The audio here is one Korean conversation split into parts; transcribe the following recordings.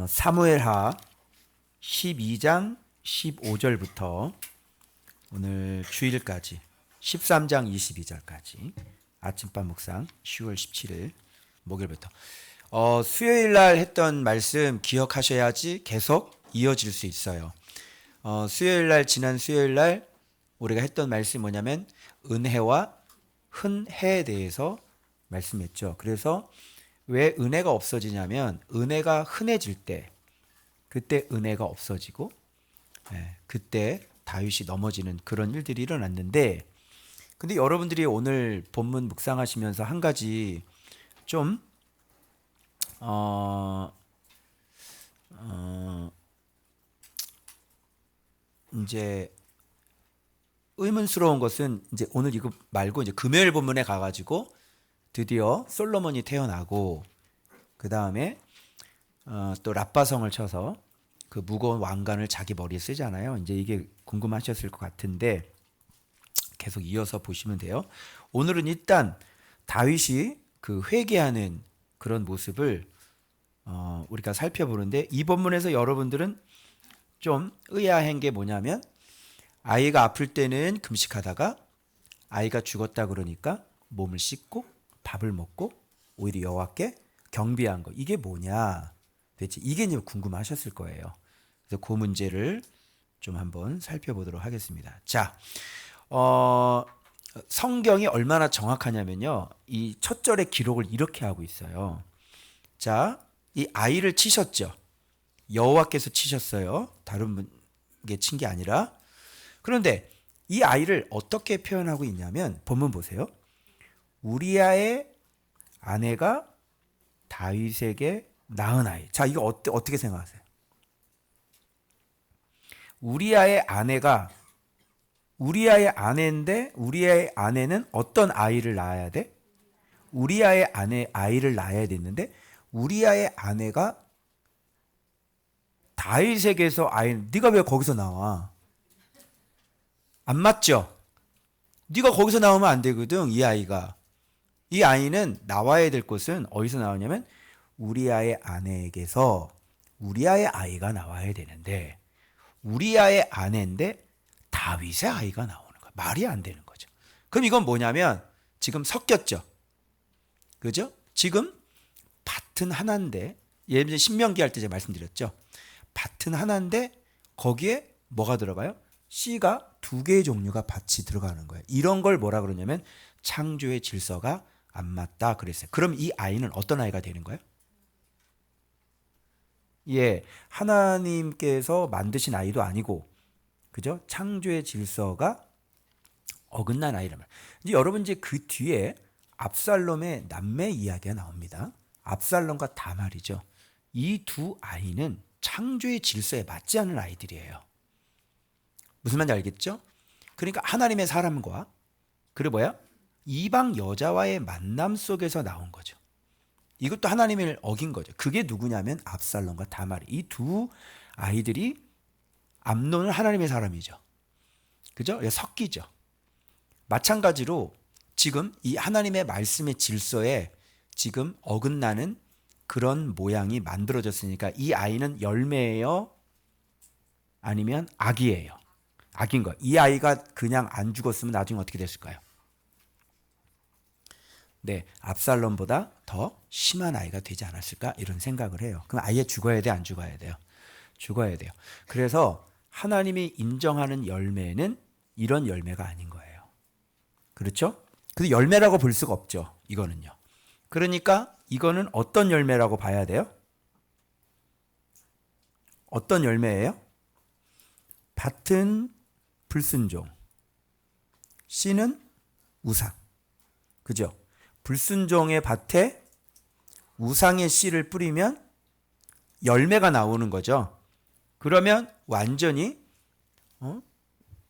사무엘하 12장 15절부터 오늘 주일까지 13장 22절까지 아침밥 묵상 10월 17일 목요일부터 수요일 날 했던 말씀 기억하셔야지 계속 이어질 수 있어요. 수요일 날 지난 수요일 날 우리가 했던 말씀이 뭐냐면 은혜와 흔해에 대해서 말씀했죠. 그래서 왜 은혜가 없어지냐면 은혜가 흔해질 때 그때 은혜가 없어지고 그때 다윗이 넘어지는 그런 일들이 일어났는데, 근데 여러분들이 오늘 본문 묵상하시면서 한 가지 좀 이제 의문스러운 것은 이제 오늘 이거 말고 이제 금요일 본문에 가가지고 드디어 솔로몬이 태어나고 그 다음에 또 랍바성을 쳐서 그 무거운 왕관을 자기 머리에 쓰잖아요. 이제 이게 궁금하셨을 것 같은데 계속 이어서 보시면 돼요. 오늘은 일단 다윗이 그 회개하는 그런 모습을 우리가 살펴보는데, 이 본문에서 여러분들은 좀 의아한 게 뭐냐면 아이가 아플 때는 금식하다가 아이가 죽었다 그러니까 몸을 씻고 밥을 먹고 오히려 여호와께 경배한 거, 이게 뭐냐 대체, 이게 이제 궁금하셨을 거예요. 그래서 그 문제를 좀 한번 살펴보도록 하겠습니다. 자, 성경이 얼마나 정확하냐면요, 이 첫 절의 기록을 이렇게 하고 있어요. 자, 이 아이를 치셨죠. 여호와께서 치셨어요. 다른 분게 친 게 아니라. 그런데 이 아이를 어떻게 표현하고 있냐면 본문 보세요. 우리아의 아내가 다윗에게 낳은 아이. 자, 이거 어떻게 생각하세요? 우리아의 아내가 우리아의 아내인데 우리아의 아내는 어떤 아이를 낳아야 돼? 우리아의 아이를 낳아야 됐는데 우리아의 아내가 다윗에게서 네가 왜 거기서 나와? 안 맞죠? 네가 거기서 나오면 안 되거든. 이 아이가. 이 아이는 나와야 될 곳은 어디서 나오냐면 우리아의 아내에게서 우리아의 아이가 나와야 되는데 우리아의 아내인데 다윗의 아이가 나오는 거야. 말이 안 되는 거죠. 그럼 이건 뭐냐면 지금 섞였죠. 그죠? 지금 밭은 하나인데, 예를 들어 신명기 할 때 제가 말씀드렸죠. 밭은 하나인데 거기에 뭐가 들어가요? 씨가 두 개의 종류가 밭이 들어가는 거예요. 이런 걸 뭐라 그러냐면 창조의 질서가 안 맞다 그랬어요. 그럼 이 아이는 어떤 아이가 되는 거예요? 예, 하나님께서 만드신 아이도 아니고, 그죠? 창조의 질서가 어긋난 아이란 말이에요. 이제 여러분 이제 그 뒤에 압살롬의 남매 이야기가 나옵니다. 압살롬과 다말이죠. 이 두 아이는 창조의 질서에 맞지 않는 아이들이에요. 무슨 말인지 알겠죠? 그러니까 하나님의 사람과 그리고 뭐야? 이방 여자와의 만남 속에서 나온 거죠. 이것도 하나님을 어긴 거죠. 그게 누구냐면 압살롬과 다말. 이 두 아이들이, 암논은 하나님의 사람이죠. 그죠? 섞이죠. 마찬가지로 지금 이 하나님의 말씀의 질서에 지금 어긋나는 그런 모양이 만들어졌으니까 이 아이는 열매예요? 아니면 악이에요? 악인 거예요. 이 아이가 그냥 안 죽었으면 나중에 어떻게 됐을까요? 네, 압살롬보다 더 심한 아이가 되지 않았을까, 이런 생각을 해요. 그럼 아예 죽어야 돼, 안 죽어야 돼요? 죽어야 돼요. 그래서 하나님이 인정하는 열매는 이런 열매가 아닌 거예요. 그렇죠? 근데 열매라고 볼 수가 없죠, 이거는요. 그러니까 이거는 어떤 열매라고 봐야 돼요? 어떤 열매예요? 밭은 불순종, 씨는 우상. 그죠? 불순종의 밭에 우상의 씨를 뿌리면 열매가 나오는 거죠. 그러면 완전히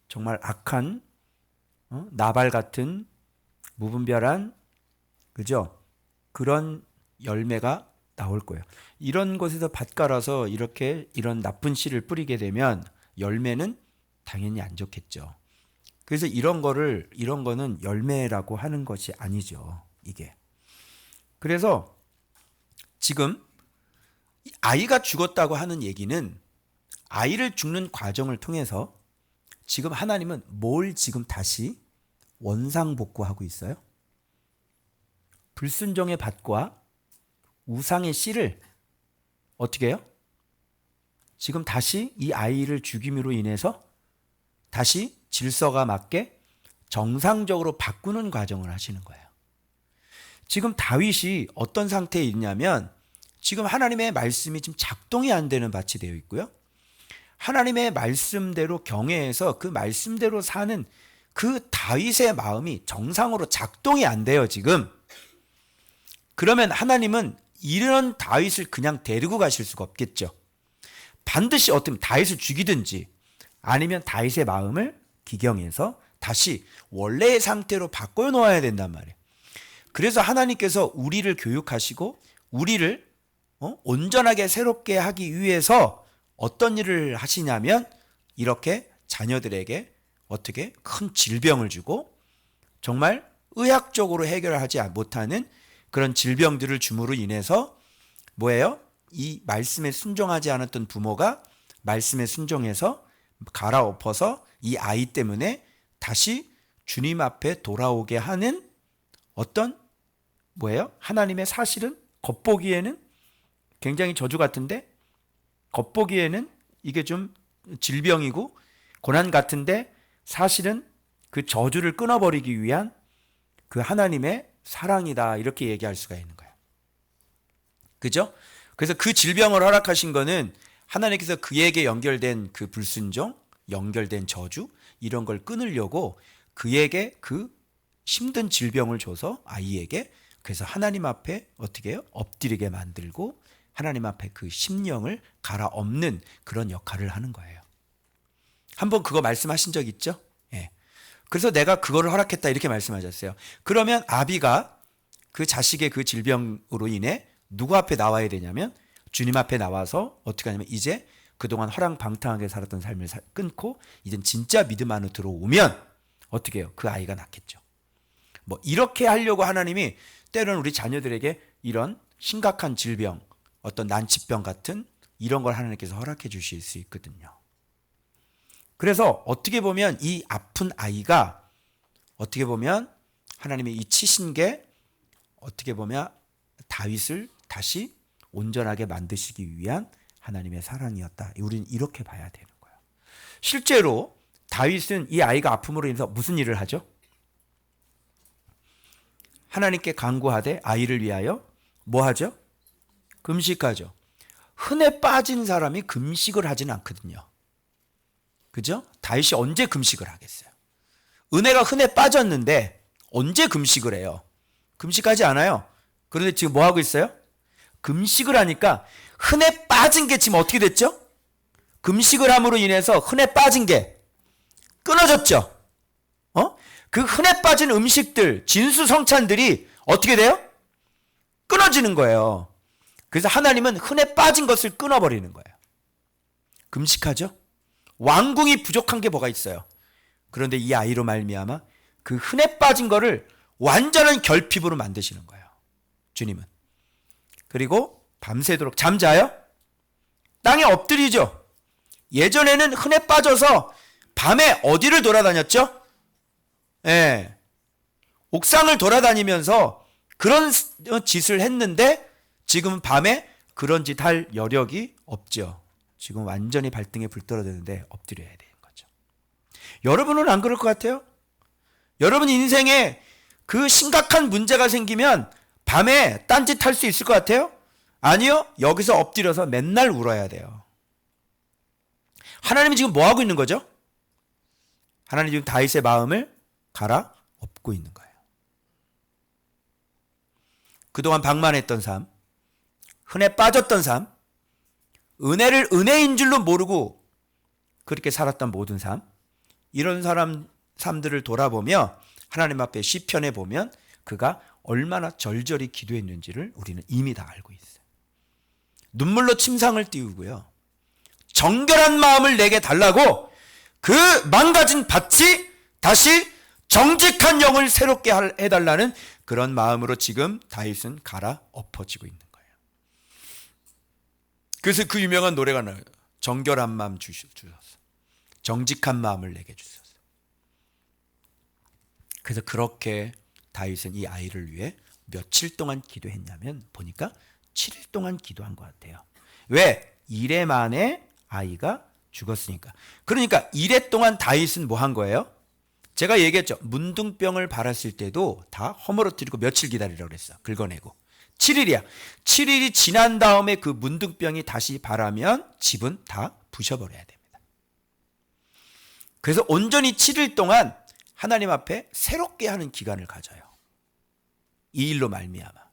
정말 악한 나발 같은 무분별한, 그죠? 그런 열매가 나올 거예요. 이런 곳에서 밭 갈아서 이렇게 이런 나쁜 씨를 뿌리게 되면 열매는 당연히 안 좋겠죠. 그래서 이런 거는 열매라고 하는 것이 아니죠, 이게. 그래서 지금 아이가 죽었다고 하는 얘기는 아이를 죽는 과정을 통해서 지금 하나님은 뭘 지금 다시 원상복구하고 있어요? 불순종의 밭과 우상의 씨를 어떻게 해요? 지금 다시 이 아이를 죽임으로 인해서 다시 질서가 맞게 정상적으로 바꾸는 과정을 하시는 거예요. 지금 다윗이 어떤 상태에 있냐면 지금 하나님의 말씀이 지금 작동이 안 되는 밭이 되어 있고요. 하나님의 말씀대로 경외해서 그 말씀대로 사는 그 다윗의 마음이 정상으로 작동이 안 돼요, 지금. 그러면 하나님은 이런 다윗을 그냥 데리고 가실 수가 없겠죠. 반드시 어떻게 다윗을 죽이든지 아니면 다윗의 마음을 기경해서 다시 원래의 상태로 바꿔 놓아야 된단 말이에요. 그래서 하나님께서 우리를 교육하시고 우리를 온전하게 새롭게 하기 위해서 어떤 일을 하시냐면 이렇게 자녀들에게 어떻게 큰 질병을 주고 정말 의학적으로 해결하지 못하는 그런 질병들을 줌으로 인해서 뭐예요? 이 말씀에 순종하지 않았던 부모가 말씀에 순종해서 갈아엎어서 이 아이 때문에 다시 주님 앞에 돌아오게 하는 어떤 뭐예요? 하나님의 사실은 겉보기에는 굉장히 저주 같은데 겉보기에는 이게 좀 질병이고 고난 같은데 사실은 그 저주를 끊어버리기 위한 그 하나님의 사랑이다, 이렇게 얘기할 수가 있는 거예요. 그죠? 그래서 그 질병을 허락하신 거는 하나님께서 그에게 연결된 그 불순종, 연결된 저주 이런 걸 끊으려고 그에게 그 힘든 질병을 줘서 아이에게, 그래서 하나님 앞에 어떻게 해요? 엎드리게 만들고 하나님 앞에 그 심령을 갈아엎는 그런 역할을 하는 거예요. 한번 그거 말씀하신 적 있죠? 예. 그래서 내가 그거를 허락했다 이렇게 말씀하셨어요. 그러면 아비가 그 자식의 그 질병으로 인해 누구 앞에 나와야 되냐면 주님 앞에 나와서 어떻게 하냐면 이제 그동안 허랑방탕하게 살았던 삶을 끊고 이젠 진짜 믿음 안으로 들어오면 어떻게 해요? 그 아이가 낫겠죠. 뭐 이렇게 하려고 하나님이 때로는 우리 자녀들에게 이런 심각한 질병, 어떤 난치병 같은 이런 걸 하나님께서 허락해 주실 수 있거든요. 그래서 어떻게 보면 이 아픈 아이가 어떻게 보면 하나님의 이 치신 게 어떻게 보면 다윗을 다시 온전하게 만드시기 위한 하나님의 사랑이었다. 우리는 이렇게 봐야 되는 거예요. 실제로 다윗은 이 아이가 아픔으로 인해서 무슨 일을 하죠? 하나님께 간구하되 아이를 위하여 뭐 하죠? 금식하죠. 흔해 빠진 사람이 금식을 하진 않거든요. 그죠? 다윗이 언제 금식을 하겠어요? 은혜가 흔해 빠졌는데 언제 금식을 해요? 금식하지 않아요. 그런데 지금 뭐 하고 있어요? 금식을 하니까 흔해 빠진 게 지금 어떻게 됐죠? 금식을 함으로 인해서 흔해 빠진 게 끊어졌죠. 그 흔해 빠진 음식들, 진수성찬들이 어떻게 돼요? 끊어지는 거예요. 그래서 하나님은 흔해 빠진 것을 끊어버리는 거예요. 금식하죠. 왕궁이 부족한 게 뭐가 있어요? 그런데 이 아이로 말미암아 그 흔해 빠진 거를 완전한 결핍으로 만드시는 거예요. 주님은. 그리고 밤새도록 잠자요? 땅에 엎드리죠. 예전에는 흔해 빠져서 밤에 어디를 돌아다녔죠? 예. 옥상을 돌아다니면서 그런 짓을 했는데 지금 밤에 그런 짓 할 여력이 없죠. 지금 완전히 발등에 불 떨어지는데 엎드려야 되는 거죠. 여러분은 안 그럴 것 같아요? 여러분 인생에 그 심각한 문제가 생기면 밤에 딴짓 할 수 있을 것 같아요? 아니요. 여기서 엎드려서 맨날 울어야 돼요. 하나님이 지금 뭐 하고 있는 거죠? 하나님 지금 다윗의 마음을 갈아엎고 있는 거예요. 그동안 방만했던 삶, 흔해 빠졌던 삶, 은혜를 은혜인 줄로 모르고 그렇게 살았던 모든 삶, 이런 삶들을 돌아보며 하나님 앞에 시편에 보면 그가 얼마나 절절히 기도했는지를 우리는 이미 다 알고 있어요. 눈물로 침상을 띄우고요. 정결한 마음을 내게 달라고 그 망가진 밭이 다시 정직한 영을 새롭게 해달라는 그런 마음으로 지금 다윗은 갈아엎어지고 있는 거예요. 그래서 그 유명한 노래가 나요. 정결한 마음 주소서. 정직한 마음을 내게 주소서. 그래서 그렇게 다윗은 이 아이를 위해 며칠 동안 기도했냐면 보니까 7일 동안 기도한 것 같아요. 왜? 이래 만에 아이가 죽었으니까. 그러니까 이래 동안 다윗은 뭐 한 거예요? 제가 얘기했죠. 문둥병을 발았을 때도 다 허물어뜨리고 며칠 기다리라고 그랬어. 긁어내고. 7일이야. 7일이 지난 다음에 그 문둥병이 다시 발하면 집은 다 부셔버려야 됩니다. 그래서 온전히 7일 동안 하나님 앞에 새롭게 하는 기간을 가져요. 이 일로 말미암아.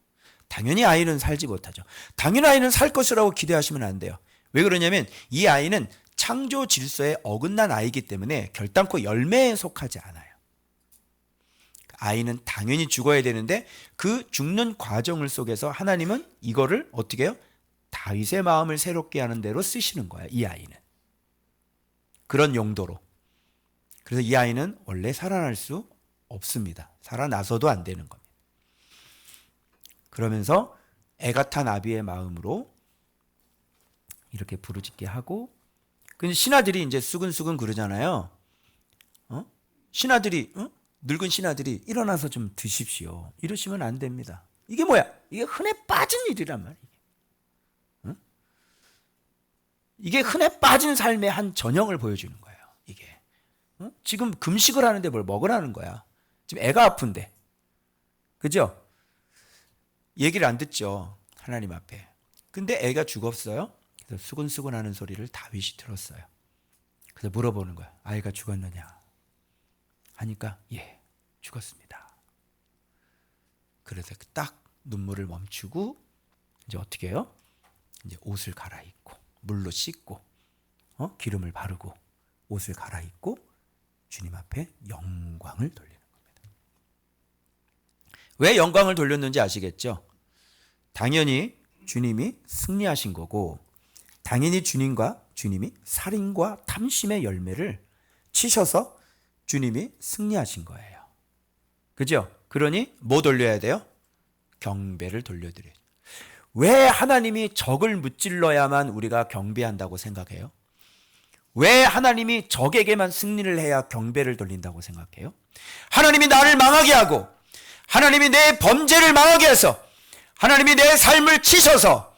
당연히 아이는 살지 못하죠. 당연히 아이는 살 것이라고 기대하시면 안 돼요. 왜 그러냐면 이 아이는 창조 질서에 어긋난 아이기 때문에 결단코 열매에 속하지 않아요. 아이는 당연히 죽어야 되는데 그 죽는 과정을 속에서 하나님은 이거를 어떻게 해요? 다윗의 마음을 새롭게 하는 대로 쓰시는 거야. 이 아이는. 그런 용도로. 그래서 이 아이는 원래 살아날 수 없습니다. 살아나서도 안 되는 겁니다. 그러면서 애가 탄 아비의 마음으로 이렇게 부르짖게 하고, 근데 신하들이 이제 수근수근 그러잖아요. 신하들이, 늙은 신하들이 일어나서 좀 드십시오. 이러시면 안 됩니다. 이게 뭐야? 이게 흔해 빠진 일이란 말이에요. 이게 흔해 빠진 삶의 한 전형을 보여주는 거예요. 이게. 지금 금식을 하는데 뭘 먹으라는 거야. 지금 애가 아픈데. 그죠? 얘기를 안 듣죠. 하나님 앞에. 근데 애가 죽었어요. 그래서 수근수근 하는 소리를 다윗이 들었어요. 그래서 물어보는 거야. 아이가 죽었느냐? 하니까 예, 죽었습니다. 그래서 딱 눈물을 멈추고 이제 어떻게 해요? 이제 옷을 갈아입고 물로 씻고 기름을 바르고 옷을 갈아입고 주님 앞에 영광을 돌리는 겁니다. 왜 영광을 돌렸는지 아시겠죠? 당연히 주님이 승리하신 거고, 당연히 주님이 살인과 탐심의 열매를 치셔서 주님이 승리하신 거예요. 그죠? 그러니 뭐 돌려야 돼요? 경배를 돌려드려요. 왜 하나님이 적을 무찔러야만 우리가 경배한다고 생각해요? 왜 하나님이 적에게만 승리를 해야 경배를 돌린다고 생각해요? 하나님이 나를 망하게 하고 하나님이 내 범죄를 망하게 해서 하나님이 내 삶을 치셔서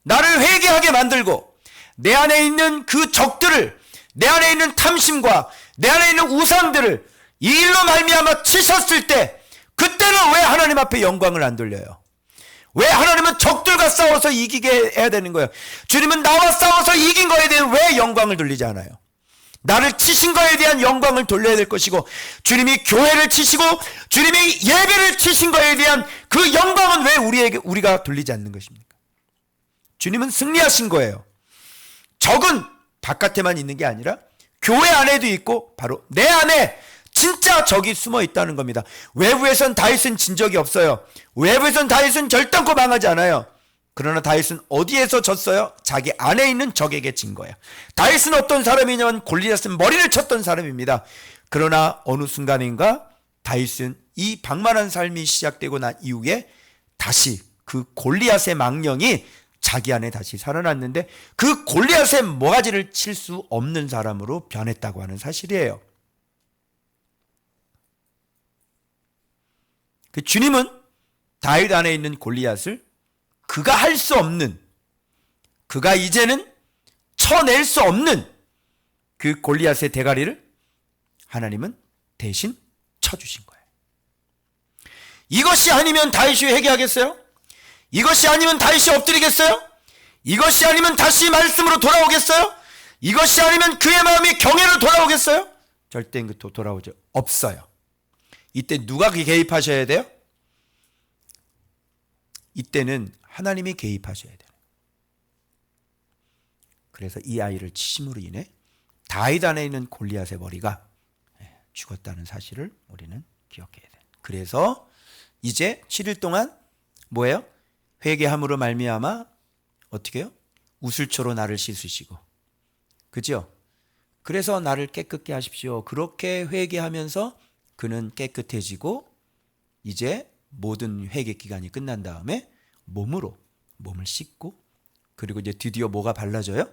나를 회개하게 만들고 내 안에 있는 그 적들을, 내 안에 있는 탐심과 내 안에 있는 우상들을 이 일로 말미암아 치셨을 때, 그때는 왜 하나님 앞에 영광을 안 돌려요? 왜 하나님은 적들과 싸워서 이기게 해야 되는 거예요? 주님은 나와 싸워서 이긴 거에 대해 왜 영광을 돌리지 않아요? 나를 치신 거에 대한 영광을 돌려야 될 것이고, 주님이 교회를 치시고 주님이 예배를 치신 거에 대한 그 영광은 왜 우리가 돌리지 않는 것입니까? 주님은 승리하신 거예요. 적은 바깥에만 있는 게 아니라 교회 안에도 있고 바로 내 안에 진짜 적이 숨어 있다는 겁니다. 외부에선 다윗은 진 적이 없어요. 외부에선 다윗은 결단코 망하지 않아요. 그러나 다윗은 어디에서 졌어요? 자기 안에 있는 적에게 진 거예요. 다윗은 어떤 사람이냐면 골리앗은 머리를 쳤던 사람입니다. 그러나 어느 순간인가 다윗은 이 방만한 삶이 시작되고 난 이후에 다시 그 골리앗의 망령이 자기 안에 다시 살아났는데, 그 골리앗의 모가지를 칠 수 없는 사람으로 변했다고 하는 사실이에요. 그 주님은 다윗 안에 있는 골리앗을 그가 할 수 없는, 그가 이제는 쳐낼 수 없는 그 골리앗의 대가리를 하나님은 대신 쳐주신 거예요. 이것이 아니면 다윗이 회개하겠어요? 이것이 아니면 다윗이 엎드리겠어요? 이것이 아니면 다시 말씀으로 돌아오겠어요? 이것이 아니면 그의 마음이 경외로 돌아오겠어요? 절대 돌아오지 없어요. 이때 누가 개입하셔야 돼요? 이때는 하나님이 개입하셔야 돼요. 그래서 이 아이를 치심으로 인해 다윗 안에 있는 골리앗의 머리가 죽었다는 사실을 우리는 기억해야 돼요. 그래서 이제 7일 동안 뭐예요? 회개함으로 말미암아 어떻게 해요? 우슬초로 나를 씻으시고, 그죠? 그래서 나를 깨끗게 하십시오. 그렇게 회개하면서 그는 깨끗해지고, 이제 모든 회개 기간이 끝난 다음에 몸을 씻고 그리고 이제 드디어 뭐가 발라져요?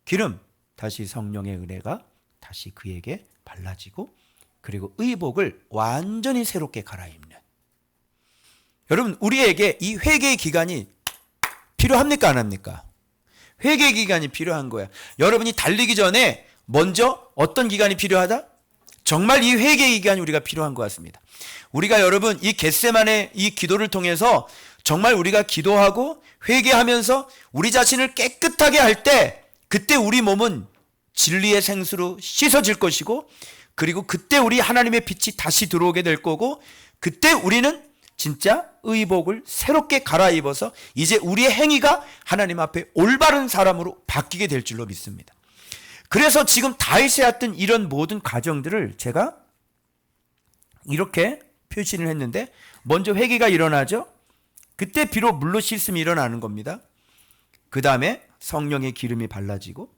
기름. 다시 성령의 은혜가 다시 그에게 발라지고, 그리고 의복을 완전히 새롭게 갈아입는. 여러분, 우리에게 이 회개의 기간이 필요합니까, 안 합니까? 회개의 기간이 필요한 거야. 여러분이 달리기 전에 먼저 어떤 기간이 필요하다? 정말 이 회개의 기간이 우리가 필요한 것 같습니다. 우리가 여러분 이 겟세마네 이 기도를 통해서 정말 우리가 기도하고 회개하면서 우리 자신을 깨끗하게 할 때, 그때 우리 몸은 진리의 생수로 씻어질 것이고, 그리고 그때 우리 하나님의 빛이 다시 들어오게 될 거고, 그때 우리는 진짜 의복을 새롭게 갈아입어서 이제 우리의 행위가 하나님 앞에 올바른 사람으로 바뀌게 될 줄로 믿습니다. 그래서 지금 다윗에 왔던 이런 모든 과정들을 제가 이렇게 표시를 했는데, 먼저 회개가 일어나죠. 그때 비록 물로 씻음이 일어나는 겁니다. 그 다음에 성령의 기름이 발라지고,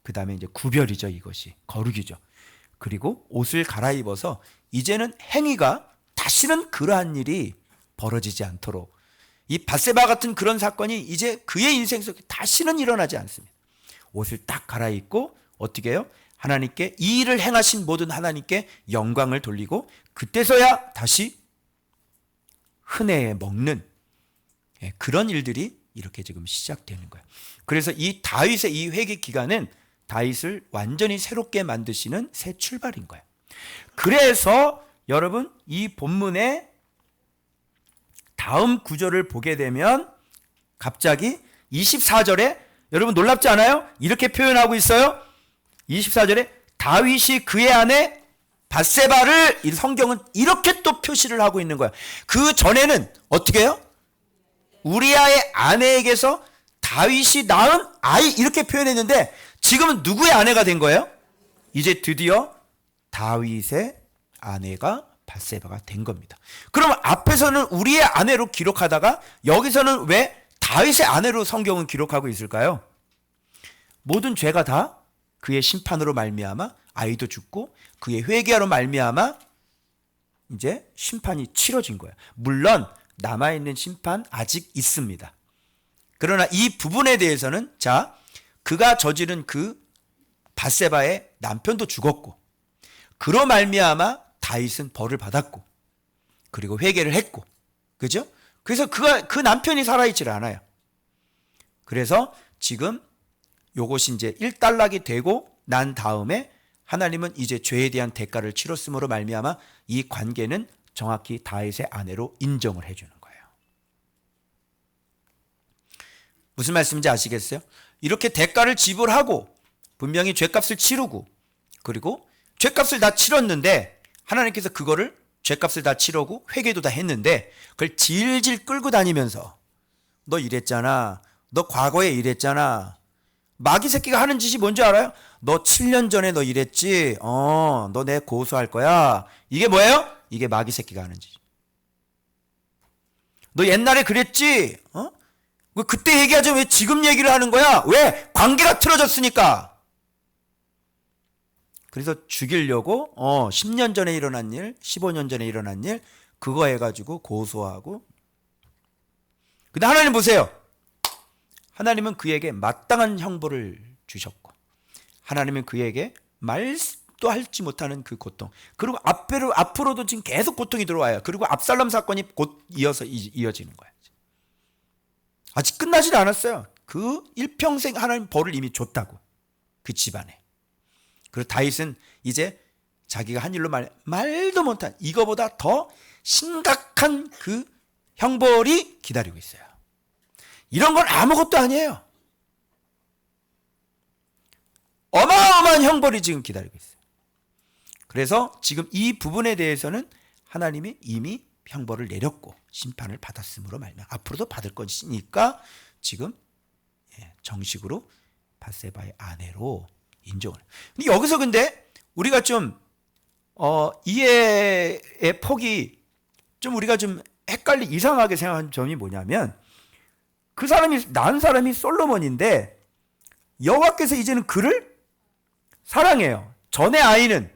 그 다음에 이제 구별이죠. 이것이 거룩이죠. 그리고 옷을 갈아입어서 이제는 행위가 다시는 그러한 일이 벌어지지 않도록, 이 밧세바 같은 그런 사건이 이제 그의 인생 속에 다시는 일어나지 않습니다. 옷을 딱 갈아입고 어떻게 해요? 하나님께, 이 일을 행하신 모든 하나님께 영광을 돌리고, 그때서야 다시 흔해 먹는 그런 일들이 이렇게 지금 시작되는 거예요. 그래서 이 다윗의 이 회개 기간은 다윗을 완전히 새롭게 만드시는 새 출발인 거예요. 그래서 여러분 이 본문의 다음 구절을 보게 되면 갑자기 24절에 여러분 놀랍지 않아요? 이렇게 표현하고 있어요. 24절에 다윗이 그의 아내 밧세바를, 이 성경은 이렇게 또 표시를 하고 있는 거야. 그 전에는 어떻게 해요? 우리아의 아내에게서 다윗이 낳은 아이, 이렇게 표현했는데 지금은 누구의 아내가 된 거예요? 이제 드디어 다윗의 아내가 밧세바가 된 겁니다. 그럼 앞에서는 우리의 아내로 기록하다가 여기서는 왜 다윗의 아내로 성경은 기록하고 있을까요? 모든 죄가 다 그의 심판으로 말미암아 아이도 죽고, 그의 회개로 말미암아 이제 심판이 치러진 거예요. 물론 남아있는 심판 아직 있습니다. 그러나 이 부분에 대해서는, 자, 그가 저지른 그 밧세바의 남편도 죽었고, 그로 말미암아 다윗은 벌을 받았고, 그리고 회개를 했고, 그죠? 그래서 그 남편이 살아있질 않아요. 그래서 지금 요것이 이제 일단락이 되고 난 다음에 하나님은 이제 죄에 대한 대가를 치렀음으로 말미암아 이 관계는 정확히 다윗의 아내로 인정을 해주는 거예요. 무슨 말씀인지 아시겠어요? 이렇게 대가를 지불하고 분명히 죄값을 치르고, 그리고 죄값을 다 치렀는데 하나님께서 그거를 죄값을 다 치르고 회개도 다 했는데, 그걸 질질 끌고 다니면서 너 이랬잖아, 너 과거에 이랬잖아. 마귀 새끼가 하는 짓이 뭔지 알아요? 너 7년 전에 너 이랬지? 너 내 고소할 거야. 이게 뭐예요? 이게 마귀 새끼가 하는 짓. 너 옛날에 그랬지? 왜 그때 얘기하지 왜 지금 얘기를 하는 거야? 왜? 관계가 틀어졌으니까. 그래서 죽이려고 10년 전에 일어난 일, 15년 전에 일어난 일 그거 해가지고 고소하고. 근데 하나님 보세요. 하나님은 그에게 마땅한 형벌을 주셨고, 하나님은 그에게 말도 할지 못하는 그 고통, 그리고 앞으로도 지금 계속 고통이 들어와요. 그리고 압살롬 사건이 곧 이어지는 거예요. 아직 끝나지 않았어요. 그 일평생 하나님 벌을 이미 줬다고, 그 집안에. 그리고 다윗은 이제 자기가 한 일로 말도 못한 이거보다 더 심각한 그 형벌이 기다리고 있어요. 이런 건 아무것도 아니에요. 어마어마한 형벌이 지금 기다리고 있어요. 그래서 지금 이 부분에 대해서는 하나님이 이미 형벌을 내렸고 심판을 받았으므로 말미암아 앞으로도 받을 것이니까 지금 정식으로 밧세바의 아내로 인정을. 근데 여기서 근데 우리가 좀 이해의 폭이 좀 우리가 좀 이상하게 생각하는 점이 뭐냐면, 그 사람이 낳은 사람이 솔로몬인데 여호와께서 이제는 그를 사랑해요. 전에 아이는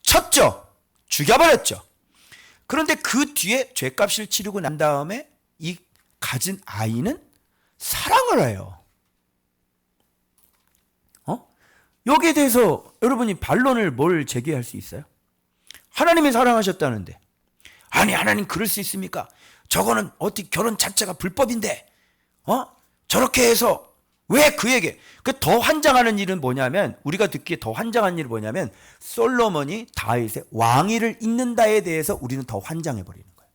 쳤죠. 죽여버렸죠. 그런데 그 뒤에 죄값을 치르고 난 다음에 이 가진 아이는 사랑을 해요. 여기에 대해서 여러분이 반론을 뭘 제기할 수 있어요? 하나님이 사랑하셨다는데, 아니 하나님 그럴 수 있습니까? 저거는 어떻게 결혼 자체가 불법인데 저렇게 해서 왜 그에게 더 환장하는 일은 뭐냐면, 우리가 듣기에 더 환장한 일은 뭐냐면, 솔로몬이 다윗의 왕위를 잇는다에 대해서 우리는 더 환장해 버리는 거예요.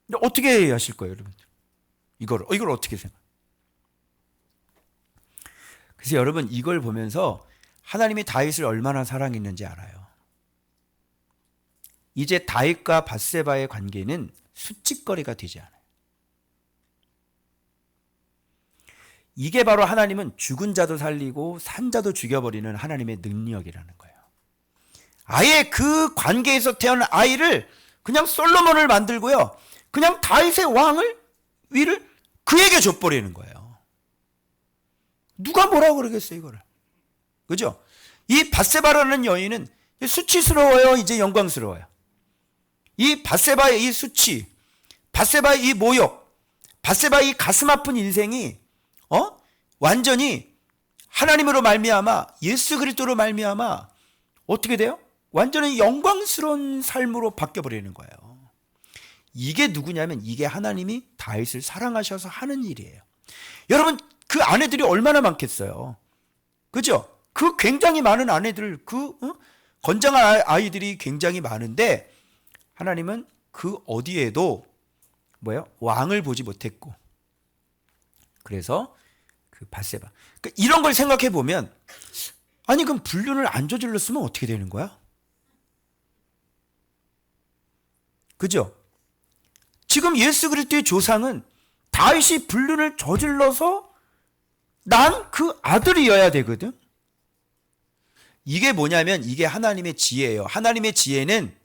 근데 어떻게 하실 거예요, 여러분들? 이걸 어떻게 생각해요? 그래서 여러분 이걸 보면서 하나님이 다윗을 얼마나 사랑했는지 알아요. 이제 다윗과 밧세바의 관계는 수치거리가 되지 않아요. 이게 바로 하나님은 죽은 자도 살리고 산 자도 죽여버리는 하나님의 능력이라는 거예요. 아예 그 관계에서 태어난 아이를 그냥 솔로몬을 만들고요, 그냥 다윗의 왕을 위를 그에게 줘버리는 거예요. 누가 뭐라고 그러겠어요, 이거를. 그죠? 이 밧세바라는 여인은 수치스러워요, 이제 영광스러워요? 이 밧세바의 이 수치, 밧세바의 이 모욕, 밧세바의 이 가슴 아픈 인생이 완전히 하나님으로 말미암아, 예수 그리스도로 말미암아 어떻게 돼요? 완전히 영광스러운 삶으로 바뀌어버리는 거예요. 이게 누구냐면, 이게 하나님이 다윗을 사랑하셔서 하는 일이에요. 여러분, 그 아내들이 얼마나 많겠어요. 그죠? 그 굉장히 많은 아내들, 건장한 아이들이 굉장히 많은데, 하나님은 그 어디에도 왕을 보지 못했고, 그래서 그 밧세바, 이런 걸 생각해 보면, 아니 그럼 불륜을 안 저질렀으면 어떻게 되는 거야? 그죠? 지금 예수 그리스도의 조상은 다윗이 불륜을 저질러서 난 그 아들이어야 되거든. 이게 뭐냐면, 이게 하나님의 지혜예요. 하나님의 지혜는,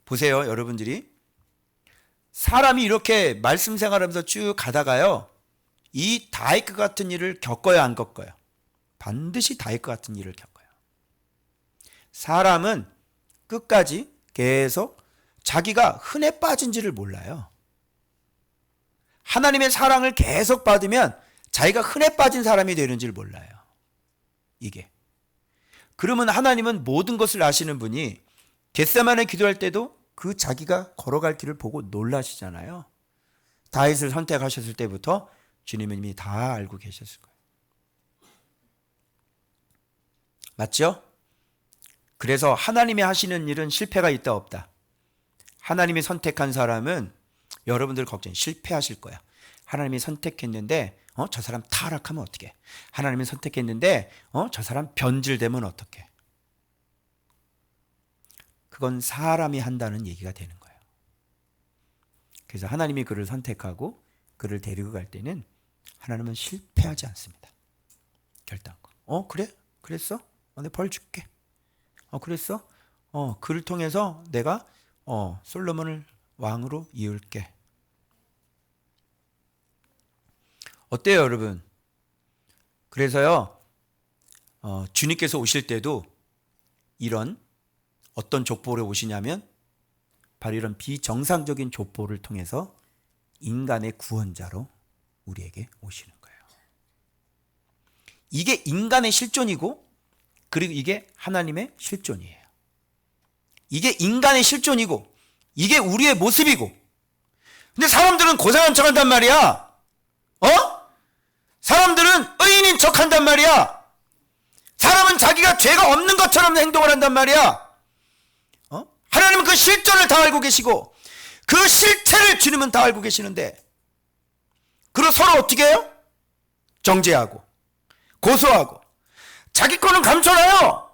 보세요 여러분들이, 사람이 이렇게 말씀 생활하면서 쭉 가다가요, 이 다윗 같은 일을 겪어야 안 겪어요? 반드시 다윗 같은 일을 겪어요. 사람은 끝까지 계속 자기가 흔해 빠진지를 몰라요. 하나님의 사랑을 계속 받으면 자기가 흔해 빠진 사람이 되는지를 몰라요. 이게. 그러면 하나님은 모든 것을 아시는 분이 겟세마네 기도할 때도 그 자기가 걸어갈 길을 보고 놀라시잖아요. 다윗을 선택하셨을 때부터 주님은 이미 다 알고 계셨을 거예요. 맞죠? 그래서 하나님이 하시는 일은 실패가 있다 없다. 하나님이 선택한 사람은 여러분들 걱정, 실패하실 거야. 하나님이 선택했는데 저 사람 타락하면 어떡해? 하나님이 선택했는데 저 사람 변질되면 어떡해? 그건 사람이 한다는 얘기가 되는 거예요. 그래서 하나님이 그를 선택하고 그를 데리고 갈 때는 하나님은 실패하지 않습니다. 결단코. 그래? 그랬어? 내가 벌 줄게. 그랬어? 그를 통해서 내가 솔로몬을 왕으로 이을게. 어때요, 여러분? 그래서요, 주님께서 오실 때도 이런 어떤 족보를 오시냐면, 바로 이런 비정상적인 족보를 통해서 인간의 구원자로 우리에게 오시는 거예요. 이게 인간의 실존이고, 그리고 이게 하나님의 실존이에요. 이게 인간의 실존이고, 이게 우리의 모습이고. 근데 사람들은 고상한 척 한단 말이야. 사람들은 의인인 척 한단 말이야. 사람은 자기가 죄가 없는 것처럼 행동을 한단 말이야. 하나님은 그 실존을 다 알고 계시고, 그 실체를 주님은 다 알고 계시는데, 그리고 서로 어떻게 해요? 정죄하고 고소하고, 자기 거는 감춰놔요.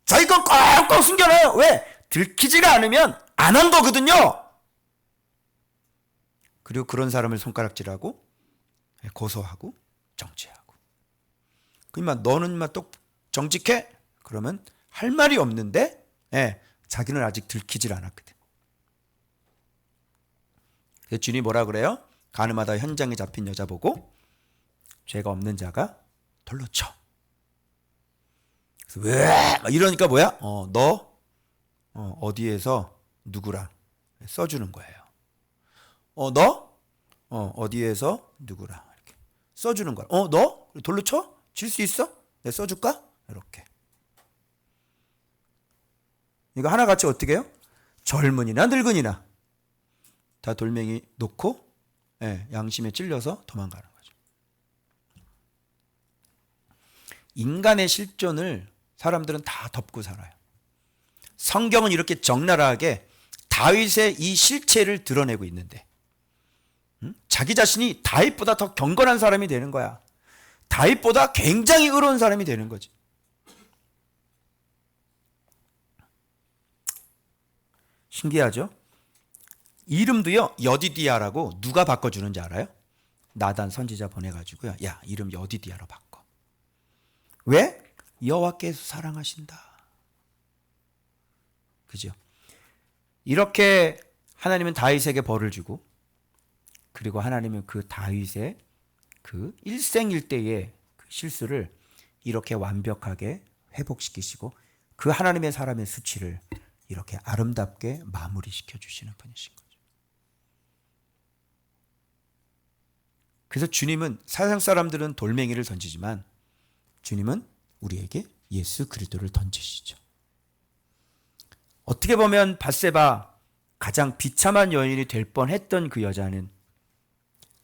자기 건 꽉꽉 숨겨놔요. 왜? 들키지가 않으면 안 한 거거든요. 그리고 그런 사람을 손가락질하고 고소하고 정죄하고. 그러면 너는 또 정직해? 그러면 할 말이 없는데, 자기는 아직 들키질 않았거든. 그래서 주님이 뭐라 그래요? 가늠하다 현장에 잡힌 여자 보고 죄가 없는 자가 돌로 쳐. 그래서 왜? 이러니까 뭐야? 너 어디에서 누구랑 써주는 거예요. 너? 어디에서 누구라 이렇게 써주는 거야. 너? 돌로 쳐? 질 수 있어? 내가 써줄까? 이렇게. 이거 하나같이 어떻게 해요? 젊은이나 늙은이나 다 돌멩이 놓고 양심에 찔려서 도망가는 거죠. 인간의 실존을 사람들은 다 덮고 살아요. 성경은 이렇게 적나라하게 다윗의 이 실체를 드러내고 있는데 자기 자신이 다윗보다 더 경건한 사람이 되는 거야. 다윗보다 굉장히 의로운 사람이 되는 거지. 신기하죠? 이름도요, 여디디아라고 누가 바꿔주는지 알아요? 나단 선지자 보내가지고요. 야, 이름 여디디아로 바꿔. 왜? 여호와께서 사랑하신다. 그죠? 이렇게 하나님은 다윗에게 벌을 주고, 그리고 하나님은 그 다윗의 그 일생일대의 그 실수를 이렇게 완벽하게 회복시키시고, 그 하나님의 사람의 수치를 이렇게 아름답게 마무리시켜 주시는 분이신 거죠. 그래서 주님은, 세상 사람들은 돌멩이를 던지지만 주님은 우리에게 예수 그리스도를 던지시죠. 어떻게 보면 밧세바, 가장 비참한 여인이 될 뻔했던 그 여자는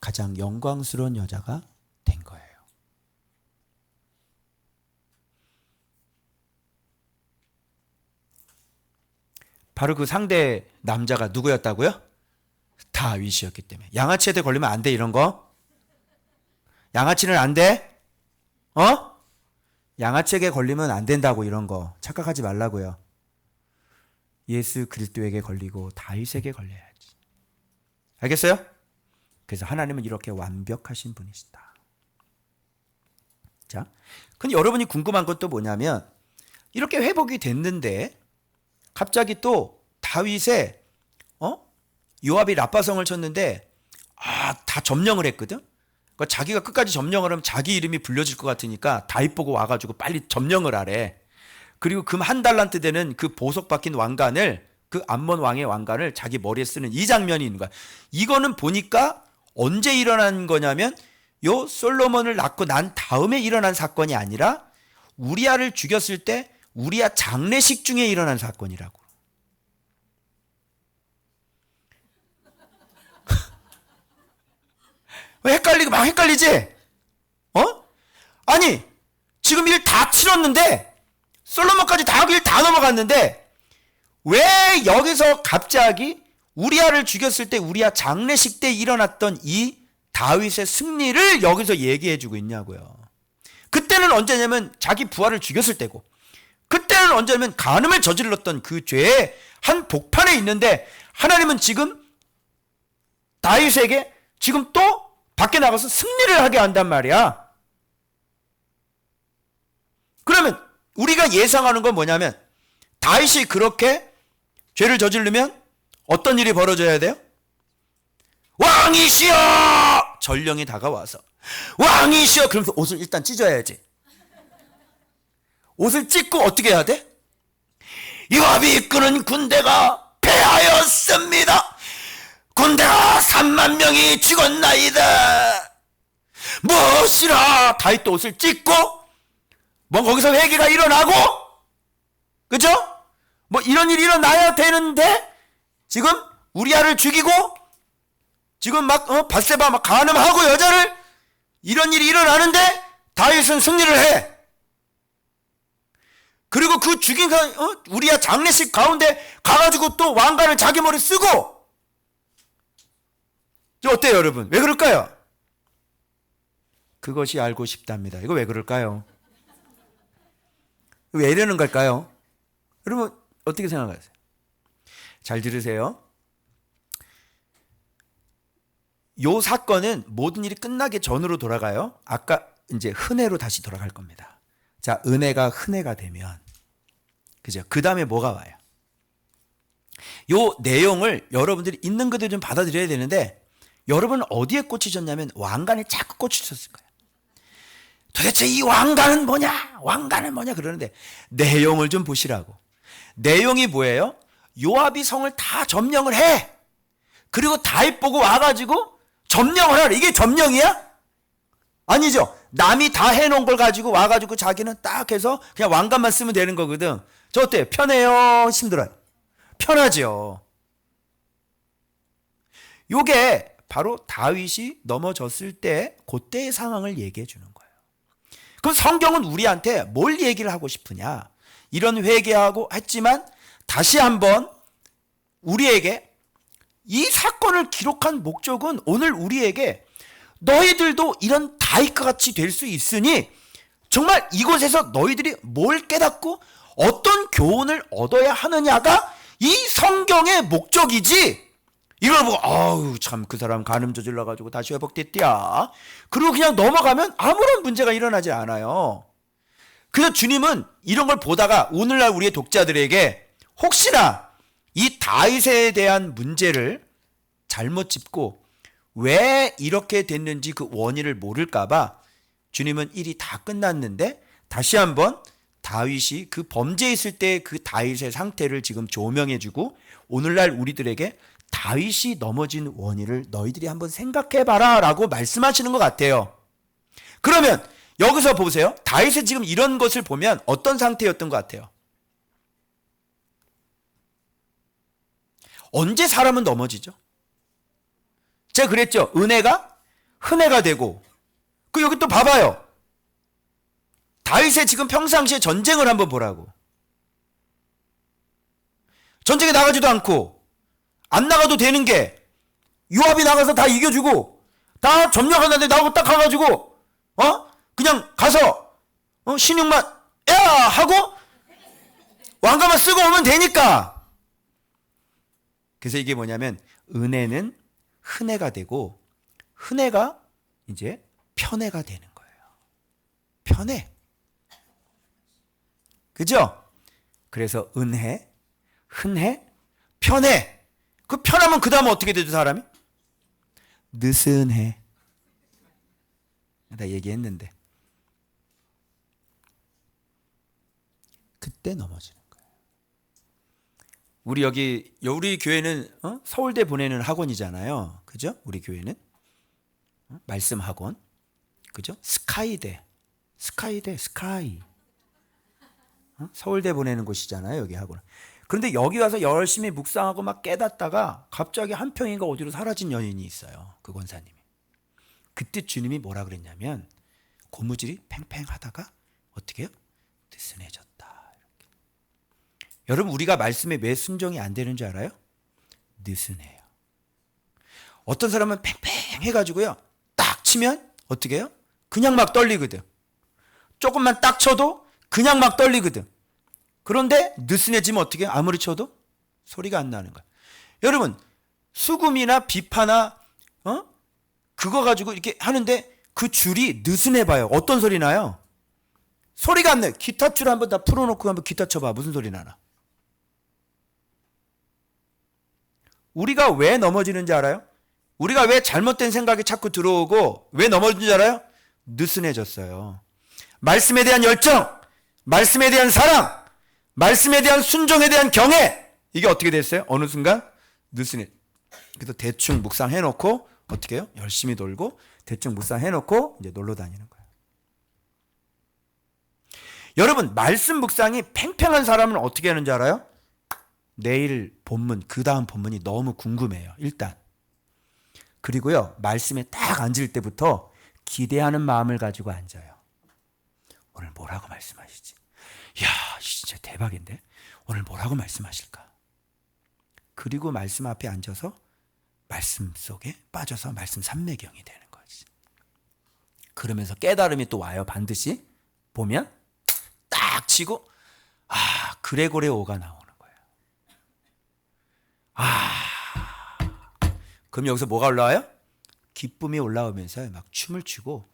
가장 영광스러운 여자가 된 거예요. 바로 그 상대 남자가 누구였다고요? 다윗이었기 때문에. 양아치한테 걸리면 안 돼, 이런 거. 양아치는 안 돼? 양아치에게 걸리면 안 된다고, 이런 거. 착각하지 말라고요. 예수 그리스도에게 걸리고 다윗에게 걸려야지. 알겠어요? 그래서 하나님은 이렇게 완벽하신 분이시다. 자, 근데 여러분이 궁금한 건 또 뭐냐면, 이렇게 회복이 됐는데 갑자기 또 다윗의 요압이 라빠성을 쳤는데 다 점령을 했거든. 그러니까 자기가 끝까지 점령을 하면 자기 이름이 불려질 것 같으니까 다윗 보고 와가지고 빨리 점령을 하래. 그리고 금 한 달란트 되는 그 보석 박힌 왕관을, 그 암몬 왕의 왕관을 자기 머리에 쓰는 이 장면이 있는 거야. 이거는 보니까 언제 일어난 거냐면 요 솔로몬을 낳고 난 다음에 일어난 사건이 아니라 우리아를 죽였을 때 우리아 장례식 중에 일어난 사건이라고. 왜 막 헷갈리지? 아니, 지금 일 다 치렀는데, 솔로몬까지 일 다 넘어갔는데, 왜 여기서 갑자기 우리아를 죽였을 때 우리아 장례식 때 일어났던 이 다윗의 승리를 여기서 얘기해주고 있냐고요. 그때는 언제냐면 자기 부하를 죽였을 때고, 그때는 언제냐면 간음을 저질렀던 그 죄의 한 복판에 있는데, 하나님은 지금 다윗에게 지금 또 밖에 나가서 승리를 하게 한단 말이야. 그러면 우리가 예상하는 건 뭐냐면, 다윗이 그렇게 죄를 저지르면 어떤 일이 벌어져야 돼요? 왕이시여! 전령이 다가와서 왕이시여! 그러면서 옷을 일단 찢어야지. 옷을 찢고 어떻게 해야 돼? 요압이 이끄는 군대가 패하였습니다. 군대가 3만 명이 죽었나이다. 무엇이라? 다윗도 옷을 찢고 뭐 거기서 회개가 일어나고, 그죠? 뭐 이런 일이 일어나야 되는데 지금 우리아를 죽이고 지금 막 밧세바 막 간음하고 여자를, 이런 일이 일어나는데 다윗은 승리를 해. 그리고 그 죽인 우리아 장례식 가운데 가가지고 또 왕관을 자기 머리 쓰고. 어때요, 여러분? 왜 그럴까요? 그것이 알고 싶답니다. 이거 왜 그럴까요? 왜 이러는 걸까요? 여러분 어떻게 생각하세요? 잘 들으세요. 요 사건은 모든 일이 끝나기 전으로 돌아가요. 아까 이제 흔해로 다시 돌아갈 겁니다. 자, 은혜가 흔해가 되면, 그죠? 그 다음에 뭐가 와요? 요 내용을 여러분들이 있는 그대로 좀 받아들여야 되는데, 여러분은 어디에 꽂히셨냐면 왕관에 자꾸 꽂히셨을 거예요. 도대체 이 왕관은 뭐냐? 왕관은 뭐냐? 그러는데 내용을 좀 보시라고. 내용이 뭐예요? 요압이 성을 다 점령을 해. 그리고 다 보고 와가지고 점령을 하라. 이게 점령이야? 아니죠. 남이 다 해놓은 걸 가지고 와가지고 자기는 딱 해서 그냥 왕관만 쓰면 되는 거거든. 저 어때요? 편해요? 힘들어요? 편하죠. 요게 바로 다윗이 넘어졌을 때 그때의 상황을 얘기해 주는 거예요. 그럼 성경은 우리한테 뭘 얘기를 하고 싶으냐? 이런 회개하고 했지만 다시 한번 우리에게 이 사건을 기록한 목적은 오늘 우리에게 너희들도 이런 다윗과 같이 될 수 있으니 정말 이곳에서 너희들이 뭘 깨닫고 어떤 교훈을 얻어야 하느냐가 이 성경의 목적이지. 이걸 보고 아우 참 그 사람 간음 저질러가지고 다시 회복됐디야. 그리고 그냥 넘어가면 아무런 문제가 일어나지 않아요. 그래서 주님은 이런 걸 보다가 오늘날 우리의 독자들에게 혹시나 이 다윗에 대한 문제를 잘못 짚고 왜 이렇게 됐는지 그 원인을 모를까봐 주님은 일이 다 끝났는데 다시 한번 다윗이 그 범죄했을 때 그 다윗의 상태를 지금 조명해주고 오늘날 우리들에게 다윗이 넘어진 원인을 너희들이 한번 생각해봐라 라고 말씀하시는 것 같아요. 그러면 여기서 보세요. 다윗이 지금 이런 것을 보면 어떤 상태였던 것 같아요? 언제 사람은 넘어지죠? 제가 그랬죠. 은혜가 흔해가 되고. 그 여기 또 봐봐요. 다윗의 지금 평상시에 전쟁을 한번 보라고. 전쟁에 나가지도 않고 안 나가도 되는 게 요압이 나가서 다 이겨주고 다 점령하는데 나하고 딱 가가지고 그냥 가서 신용만 야 하고 왕관만 쓰고 오면 되니까. 그래서 이게 뭐냐면 은혜는 흔해가 되고 흔해가 이제 편해가 되는 거예요. 편해. 그죠? 그래서 은혜, 흔해, 편해. 그 편하면 그 다음에 어떻게 되죠 사람이? 느슨해. 나 얘기했는데 그때 넘어지는 거예요. 우리 교회는 서울대 보내는 학원이잖아요. 그죠? 우리 교회는 말씀 학원. 그죠? 스카이. 서울대 보내는 곳이잖아요, 여기 학원. 그런데 여기 와서 열심히 묵상하고 막 깨닫다가 갑자기 한 평인가 어디로 사라진 연인이 있어요. 그 권사님이. 그때 주님이 뭐라 그랬냐면 고무줄이 팽팽하다가 어떻게 해요? 느슨해졌다. 이렇게. 여러분 우리가 말씀에 왜 순종이 안 되는 줄 알아요? 느슨해요. 어떤 사람은 팽팽해가지고요. 딱 치면 어떻게 해요? 그냥 막 떨리거든. 조금만 딱 쳐도 그냥 막 떨리거든. 그런데 느슨해지면 어떻게 해요? 아무리 쳐도 소리가 안 나는 거야. 여러분 수금이나 비파나 그거 가지고 이렇게 하는데 그 줄이 느슨해봐요. 어떤 소리 나요? 소리가 안 나요. 기타 줄 한번 다 풀어놓고 한번 기타 쳐봐. 무슨 소리 나나? 우리가 왜 넘어지는지 알아요? 우리가 왜 잘못된 생각이 자꾸 들어오고 왜 넘어지는지 알아요? 느슨해졌어요. 말씀에 대한 열정, 말씀에 대한 사랑, 말씀에 대한 순종에 대한 경애, 이게 어떻게 됐어요? 어느 순간 느슨해. 그래서 대충 묵상해놓고 어떻게 해요? 열심히 놀고 대충 묵상해놓고 이제 놀러 다니는 거예요. 여러분 말씀 묵상이 팽팽한 사람은 어떻게 하는지 알아요? 내일 본문, 그 다음 본문이 너무 궁금해요. 일단. 그리고요 말씀에 딱 앉을 때부터 기대하는 마음을 가지고 앉아요. 오늘 뭐라고 말씀하시지? 이야 진짜 대박인데? 오늘 뭐라고 말씀하실까? 그리고 말씀 앞에 앉아서 말씀 속에 빠져서 말씀 삼매경이 되는 거지. 그러면서 깨달음이 또 와요. 반드시 보면 딱 치고 그레고레 오가 나오는 거예요. 그럼 여기서 뭐가 올라와요? 기쁨이 올라오면서 막 춤을 추고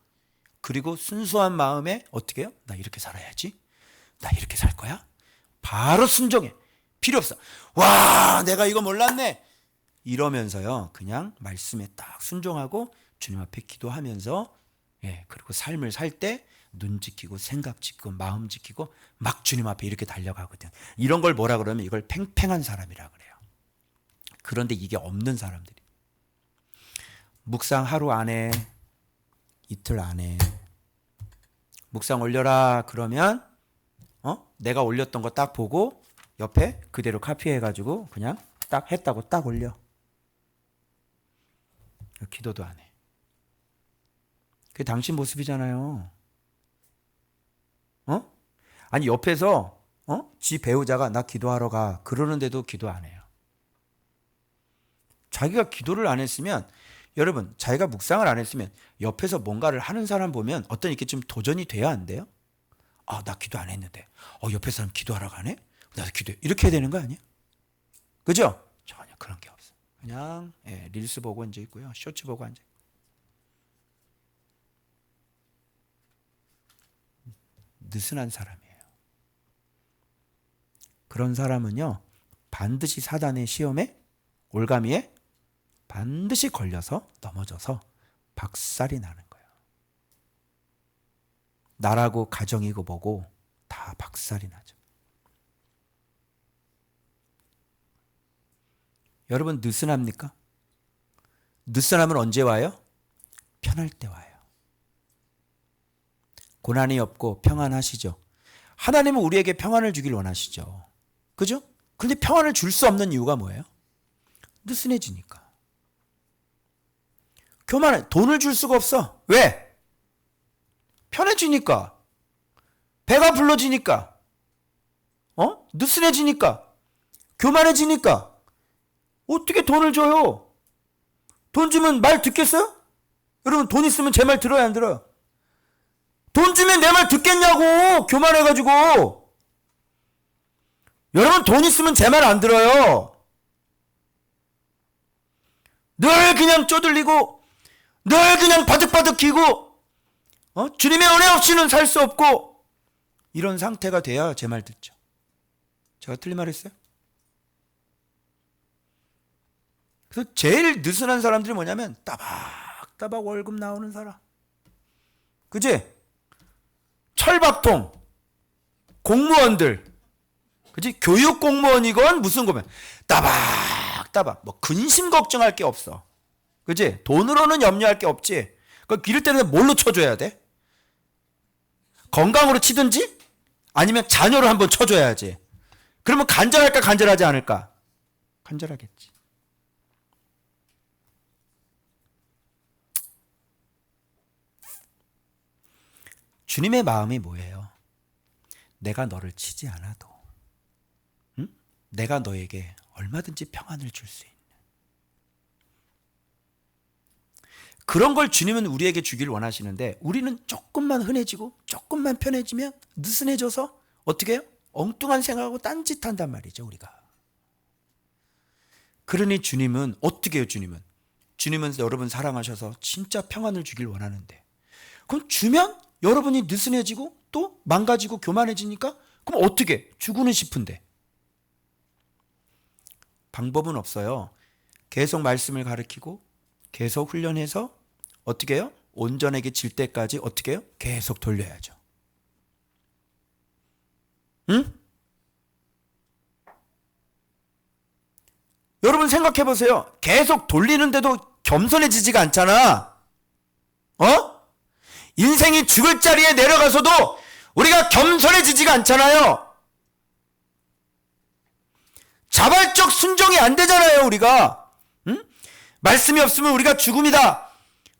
그리고 순수한 마음에 어떻게 해요? 나 이렇게 살아야지. 나 이렇게 살 거야. 바로 순종해. 필요 없어. 와 내가 이거 몰랐네. 이러면서요 그냥 말씀에 딱 순종하고 주님 앞에 기도하면서 그리고 삶을 살 때 눈 지키고 생각 지키고 마음 지키고 막 주님 앞에 이렇게 달려가거든. 이런 걸 뭐라 그러면 이걸 팽팽한 사람이라 그래요. 그런데 이게 없는 사람들이 묵상 하루 안에, 이틀 안에 묵상 올려라 그러면 내가 올렸던 거 딱 보고 옆에 그대로 카피해가지고 그냥 딱 했다고 딱 올려. 기도도 안 해. 그게 당신 모습이잖아요. 아니 옆에서 지 배우자가 나 기도하러 가 그러는데도 기도 안 해요. 자기가 기도를 안 했으면, 여러분 자기가 묵상을 안 했으면 옆에서 뭔가를 하는 사람 보면 어떤 이렇게 좀 도전이 돼야 안 돼요? 아, 나 기도 안 했는데 옆에 사람 기도하러 가네? 나도 기도해. 이렇게 해야 되는 거 아니야? 그죠? 전혀 그런 게 없어. 그냥 릴스 보고 앉아 있고요, 쇼츠 보고 앉아 있고. 느슨한 사람이에요. 그런 사람은요 반드시 사단의 시험에, 올가미에 반드시 걸려서 넘어져서 박살이 나는 거예요. 나라고 가정이고 뭐고 다 박살이 나죠. 여러분 느슨합니까? 느슨함은 언제 와요? 편할 때 와요. 고난이 없고 평안하시죠. 하나님은 우리에게 평안을 주길 원하시죠. 그죠? 근데 평안을 줄 수 없는 이유가 뭐예요? 느슨해지니까. 교만해. 돈을 줄 수가 없어. 왜? 편해지니까. 배가 불러지니까. 느슨해지니까. 교만해지니까. 어떻게 돈을 줘요? 돈 주면 말 듣겠어요? 여러분 돈 있으면 제 말 들어요, 안 들어요? 돈 주면 내 말 듣겠냐고, 교만해가지고. 여러분 돈 있으면 제 말 안 들어요. 늘 그냥 쪼들리고 늘 그냥 바득바득 기고 주님의 은혜 없이는 살 수 없고, 이런 상태가 돼야 제 말 듣죠. 제가 틀린 말 했어요? 그래서 제일 느슨한 사람들이 뭐냐면 따박따박 월급 나오는 사람. 그지? 철밥통 공무원들, 그지? 교육 공무원이건 무슨 거면 따박따박 뭐 근심 걱정할 게 없어. 그지? 돈으로는 염려할 게 없지. 그 이럴 때는 뭘로 쳐줘야 돼? 건강으로 치든지 아니면 자녀로 한번 쳐줘야지. 그러면 간절할까 간절하지 않을까? 간절하겠지. 주님의 마음이 뭐예요? 내가 너를 치지 않아도 내가 너에게 얼마든지 평안을 줄 수 있는 그런 걸 주님은 우리에게 주길 원하시는데, 우리는 조금만 흔해지고 조금만 편해지면 느슨해져서 어떻게 해요? 엉뚱한 생각하고 딴짓한단 말이죠, 우리가. 그러니 주님은 어떻게 해요? 주님은 여러분 사랑하셔서 진짜 평안을 주길 원하는데, 그럼 주면 여러분이 느슨해지고 또 망가지고 교만해지니까 그럼 어떻게? 주고는 싶은데. 방법은 없어요. 계속 말씀을 가르치고 계속 훈련해서 어떻게 해요? 온전하게 질 때까지 어떻게 해요? 계속 돌려야죠. 응? 여러분 생각해 보세요. 계속 돌리는데도 겸손해지지가 않잖아. 인생이 죽을 자리에 내려가서도 우리가 겸손해지지가 않잖아요. 자발적 순종이 안 되잖아요, 우리가. 응? 말씀이 없으면 우리가 죽음이다.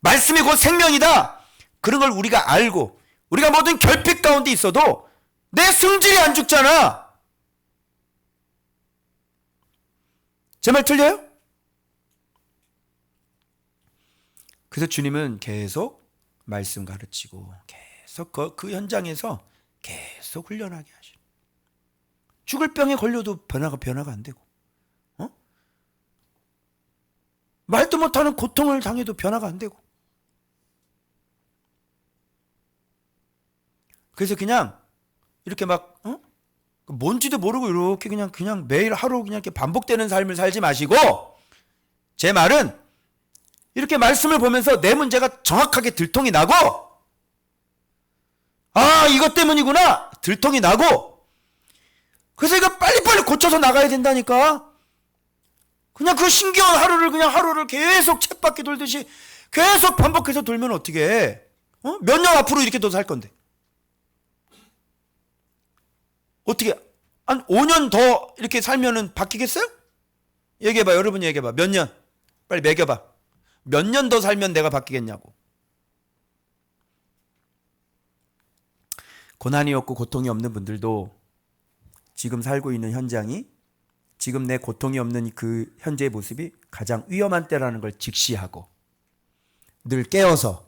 말씀이 곧 생명이다. 그런 걸 우리가 알고 우리가 모든 결핍 가운데 있어도 내 승질이 안 죽잖아. 제 말 틀려요? 그래서 주님은 계속 말씀 가르치고 계속 그 현장에서 계속 훈련하게 하시는. 죽을 병에 걸려도 변화가 안 되고, 말도 못하는 고통을 당해도 변화가 안 되고. 그래서 그냥 이렇게 막 뭔지도 모르고 이렇게 그냥 매일 하루 그냥 이렇게 반복되는 삶을 살지 마시고, 제 말은 이렇게 말씀을 보면서 내 문제가 정확하게 들통이 나고, 아 이것 때문이구나 들통이 나고, 그래서 이거 빨리빨리 고쳐서 나가야 된다니까. 그냥 그 신기한 하루를 계속 쳇바퀴 돌듯이 계속 반복해서 돌면 어떻게 해? 몇 년 앞으로 이렇게 더 살 건데. 어떻게 한 5년 더 이렇게 살면은 바뀌겠어요? 얘기해봐. 여러분이 얘기해봐. 몇 년? 빨리 매겨봐. 몇 년 더 살면 내가 바뀌겠냐고. 고난이 없고 고통이 없는 분들도 지금 살고 있는 현장이, 지금 내 고통이 없는 그 현재의 모습이 가장 위험한 때라는 걸 직시하고 늘 깨어서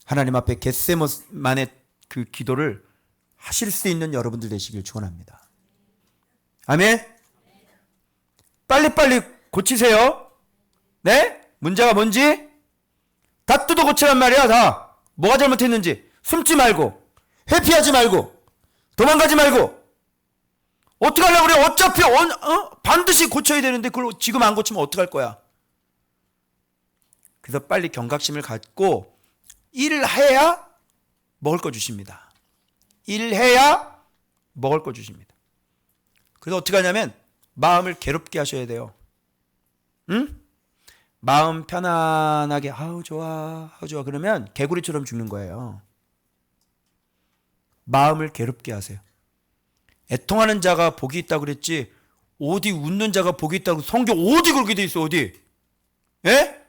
하나님 앞에 겟세마네 그 기도를 하실 수 있는 여러분들 되시길 축원합니다. 아멘. 빨리빨리 고치세요. 네? 문제가 뭔지 다 뜯어 고치란 말이야. 다 뭐가 잘못했는지. 숨지 말고, 회피하지 말고, 도망가지 말고. 어떻게 하려고 그래? 어차피 반드시 고쳐야 되는데 그걸 지금 안 고치면 어떡할 거야? 그래서 빨리 경각심을 갖고 일을 해야 먹을 거 주십니다. 일을 해야 먹을 거 주십니다. 그래서 어떻게 하냐면 마음을 괴롭게 하셔야 돼요. 응? 마음 편안하게 아우 좋아 그러면 개구리처럼 죽는 거예요. 마음을 괴롭게 하세요. 애통하는 자가 복이 있다고 그랬지 어디 웃는 자가 복이 있다고 성경 어디 그렇게 돼 있어? 어디? 예?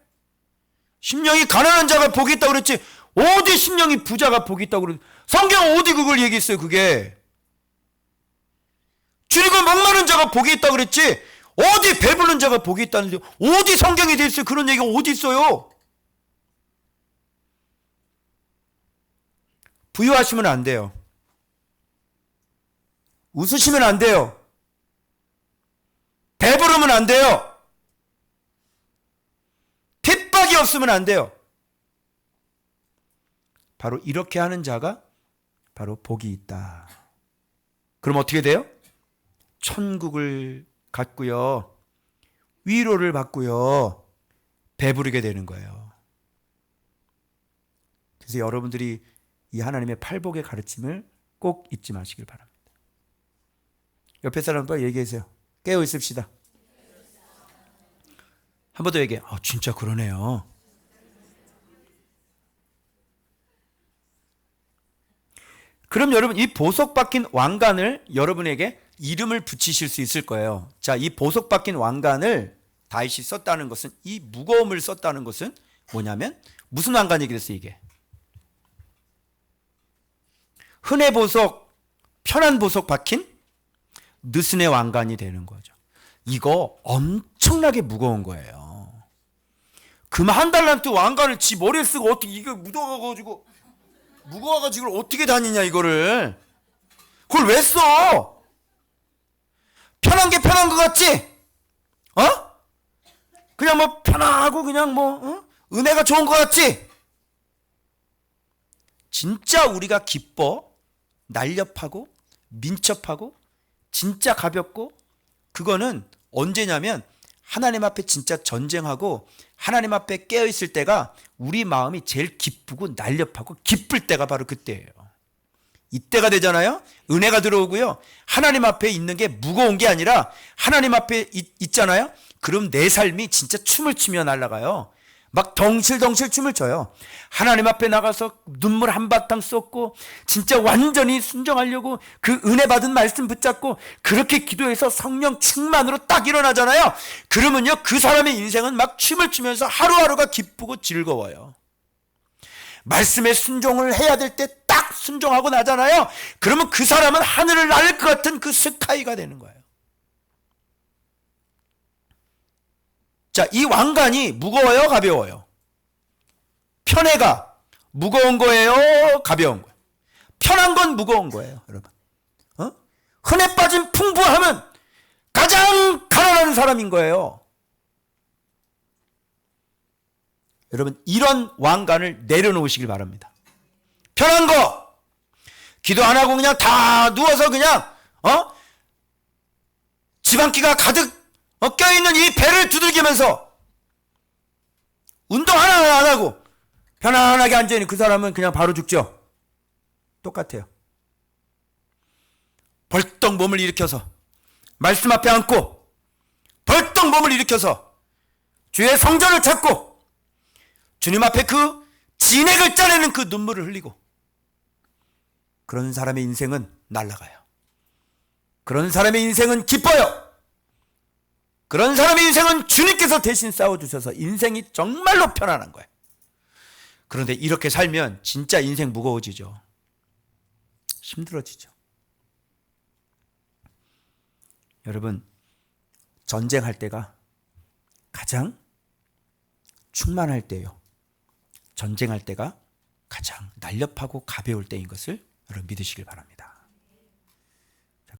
심령이 가난한 자가 복이 있다고 그랬지 어디 심령이 부자가 복이 있다고 그랬지 성경 어디 그걸 얘기했어요? 그게 줄이고 목마른 자가 복이 있다고 그랬지 어디 배부른 자가 복이 있다는데 어디 성경에 돼 있어요? 그런 얘기가 어디 있어요? 부유하시면 안 돼요. 웃으시면 안 돼요. 배부르면 안 돼요. 핍박이 없으면 안 돼요. 바로 이렇게 하는 자가 바로 복이 있다. 그럼 어떻게 돼요? 천국을 갖고요. 위로를 받고요. 배부르게 되는 거예요. 그래서 여러분들이 이 하나님의 팔복의 가르침을 꼭 잊지 마시길 바랍니다. 옆에 사람과 얘기하세요. 깨어 있읍시다. 한 번 더 얘기해. 진짜 그러네요. 그럼 여러분 이 보석 박힌 왕관을 여러분에게 이름을 붙이실 수 있을 거예요. 자, 이 보석 박힌 왕관을 다윗이 썼다는 것은 이 무거움을 썼다는 것은 뭐냐면 무슨 왕관이 그랬어요 이게? 흔해 보석, 편한 보석 박힌 느슨의 왕관이 되는 거죠. 이거 엄청나게 무거운 거예요. 금 한 달란트 왕관을 지 머리에 쓰고 어떻게 이거 무거워가지고 어떻게 다니냐 이거를. 그걸 왜 써? 편한 게 편한 것 같지? 그냥 뭐 편하고 그냥 뭐 은혜가 좋은 것 같지? 진짜 우리가 기뻐 날렵하고 민첩하고 진짜 가볍고 그거는 언제냐면 하나님 앞에 진짜 전쟁하고 하나님 앞에 깨어있을 때가 우리 마음이 제일 기쁘고 날렵하고 기쁠 때가 바로 그때예요. 이때가 되잖아요. 은혜가 들어오고요. 하나님 앞에 있는 게 무거운 게 아니라 하나님 앞에 있잖아요. 그럼 내 삶이 진짜 춤을 추며 날아가요. 막 덩실덩실 춤을 춰요. 하나님 앞에 나가서 눈물 한바탕 쏟고 진짜 완전히 순종하려고 그 은혜 받은 말씀 붙잡고 그렇게 기도해서 성령 충만으로 딱 일어나잖아요. 그러면요 그 사람의 인생은 막 춤을 추면서 하루하루가 기쁘고 즐거워요. 말씀에 순종을 해야 될 때 딱 순종하고 나잖아요. 그러면 그 사람은 하늘을 날 것 같은 그 스카이가 되는 거예요. 자, 이 왕관이 무거워요, 가벼워요? 편해가 무거운 거예요, 가벼운 거예요? 편한 건 무거운 거예요, 여러분. 흔해 빠진 풍부함은 가장 가난한 사람인 거예요. 여러분, 이런 왕관을 내려놓으시길 바랍니다. 편한 거, 기도 안 하고 그냥 다 누워서 그냥, 지방기가 가득 껴있는 이 배를 두들기면서 운동 하나 안 하고 편안하게 앉아있는 그 사람은 그냥 바로 죽죠. 똑같아요. 벌떡 몸을 일으켜서 말씀 앞에 앉고 벌떡 몸을 일으켜서 주의 성전을 찾고 주님 앞에 그 진액을 짜내는 그 눈물을 흘리고 그런 사람의 인생은 날아가요. 그런 사람의 인생은 기뻐요. 그런 사람의 인생은 주님께서 대신 싸워주셔서 인생이 정말로 편안한 거예요. 그런데 이렇게 살면 진짜 인생 무거워지죠. 힘들어지죠. 여러분, 전쟁할 때가 가장 충만할 때요. 전쟁할 때가 가장 날렵하고 가벼울 때인 것을 여러분 믿으시길 바랍니다.